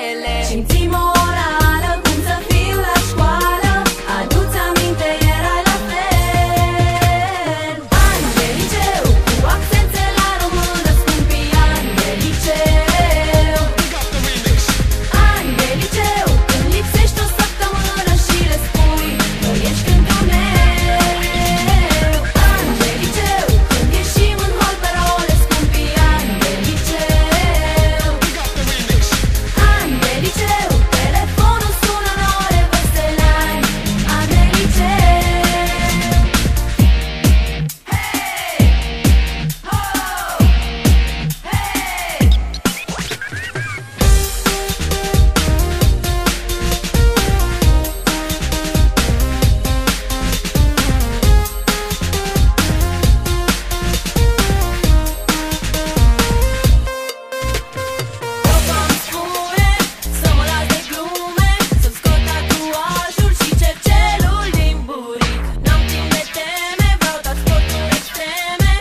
grele. Simți morală, cum să fiu la școală, adu-ți aminte, erai la fel. Ani de liceu, cu accente la română, scumpii ani de liceu. Ani de liceu, când lipsești o săptămână și le spui că ești într-un Ani de liceu, când ieșim în hol pe role, scumpii ani de liceu. Ani de liceu, telefonul sună în ore vesele, ani de liceu. Hei! Ho! Hei! Să-mi spune, să mă las de glume, să-mi scot tatuajul și cercelul din buric. N-am timp de teme, vreau doar sporturi extreme.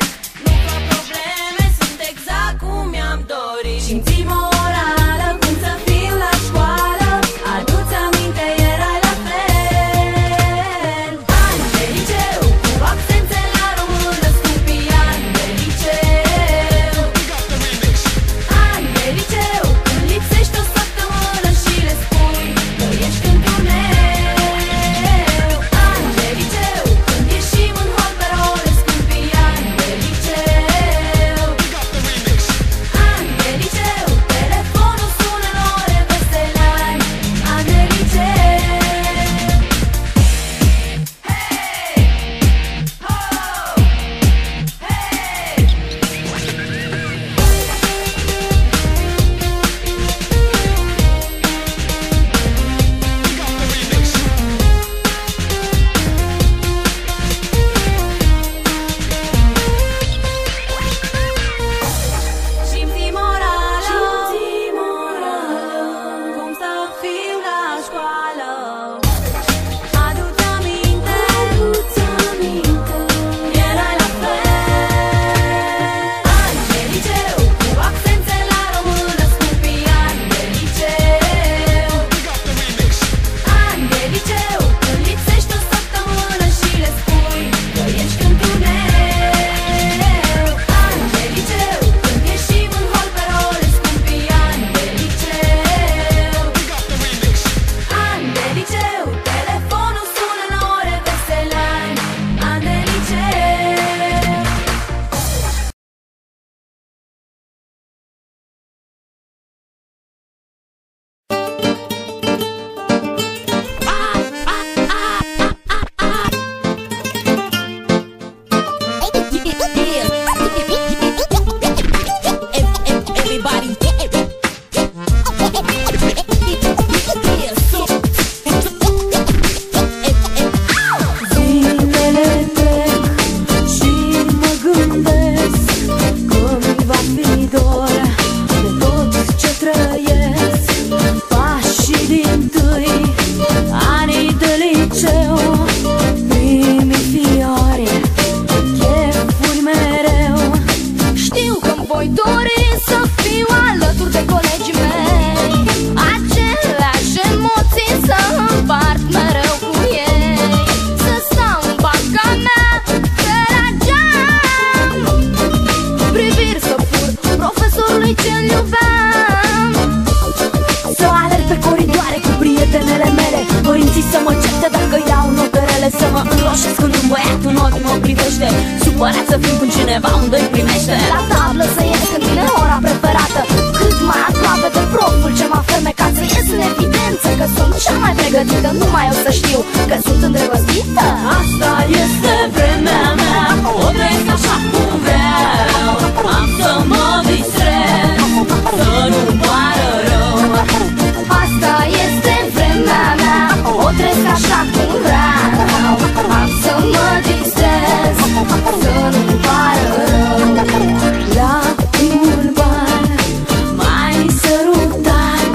Nu fac probleme, sunt exact cum mi-am dorit. Simți morală, cum să fiu la școală, adu-ți aminte, erai la fel. Ani de liceu, cu accente la română, scumpii ani de liceu. Ani de liceu, când lipsești o săptămână și le spui că ești într-un Ani de liceu, când ieșim în hol pe role, scumpii ani de liceu. Ani de liceu, telefonul sună în ore vesele, ani de liceu. Hei! Ho! Hei! Simți morală, cum să fiu la școală, adu-ți aminte, erai la fel. Ani de liceu, cu accente la română, scumpii ani de liceu. Ani de liceu, când lipsești o săptămână și le spui că ești într-un Ani de liceu, când ieșim în hol pe role, scumpii ani de liceu. Ani de liceu, telefonul sună în ore vesele, ani de liceu. Everybody, Zilele trec și mă gândesc că-mi va fi dor de tot ce trăiesc. Pașii dintâi, anii de liceu, primii fiore, chefuri mereu. Știu că-mi voi dori să fiu alături de colegii mei, aceleași emoții să împart mereu cu ei. Să stau în banca mea pe la geam, priviri să fur profesorului ce-l iubeam. Să alerg pe coridoare cu prietenele mele, părinții să mă certe dacă iau note rele. Să mă înroșesc când un băiat în ochi mă privește, supărat să fiu când cineva unde îi primește. La tablă să ies când vine ora preferată, cât mai aproape de proful ce m-a fermecat. Să ies în evidență că sunt cea mai pregătită, numai eu să știu că sunt îndrăgostită. Asta este vremea mea, o trăiesc așa cum vreau. Am să mă distrez, să nu-mi pară rău. Asta este vremea mea, o trăiesc așa cum vreau. Am să mă distrez, să nu-mi pară rău. La primul bar m-ai sărutat,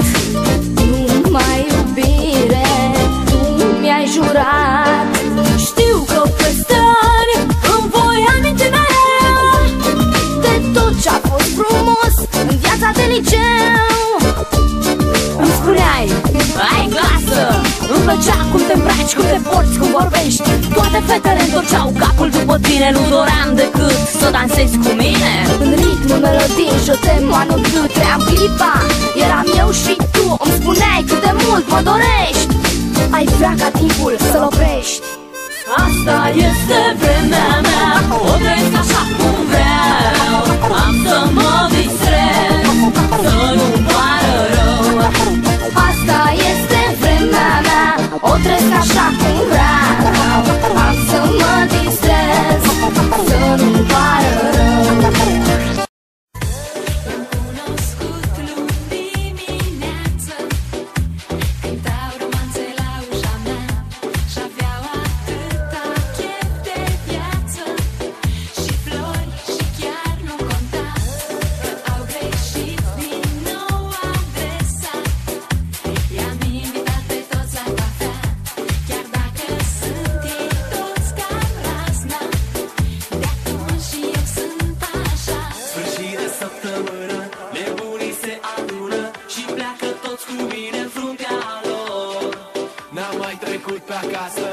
numai iubire tu mi-ai jurat. Știu că peste ani îmi voi aminti mereu de tot ce-a fost frumos în viața de liceu. plăcea cum te îmbraci, cum te porți, cum vorbești. Toate fetele întorceau capul după tine. Nu doream decât să dansezi cu mine. În ritmul melodii și te manu tu tream clipa. Eram eu și tu, îmi spuneai cât de mult mă dorești. Ai vrea ca timpul să-l oprești. Asta este vremea mea, o trăiesc așa cum vreau. Am să mă distrez, să nu-mi pară rău. Asta este vremea mea, o trăiesc așa cum vreau. Am să mă distrez, să nu-mi pară rău. Trecut pe acasă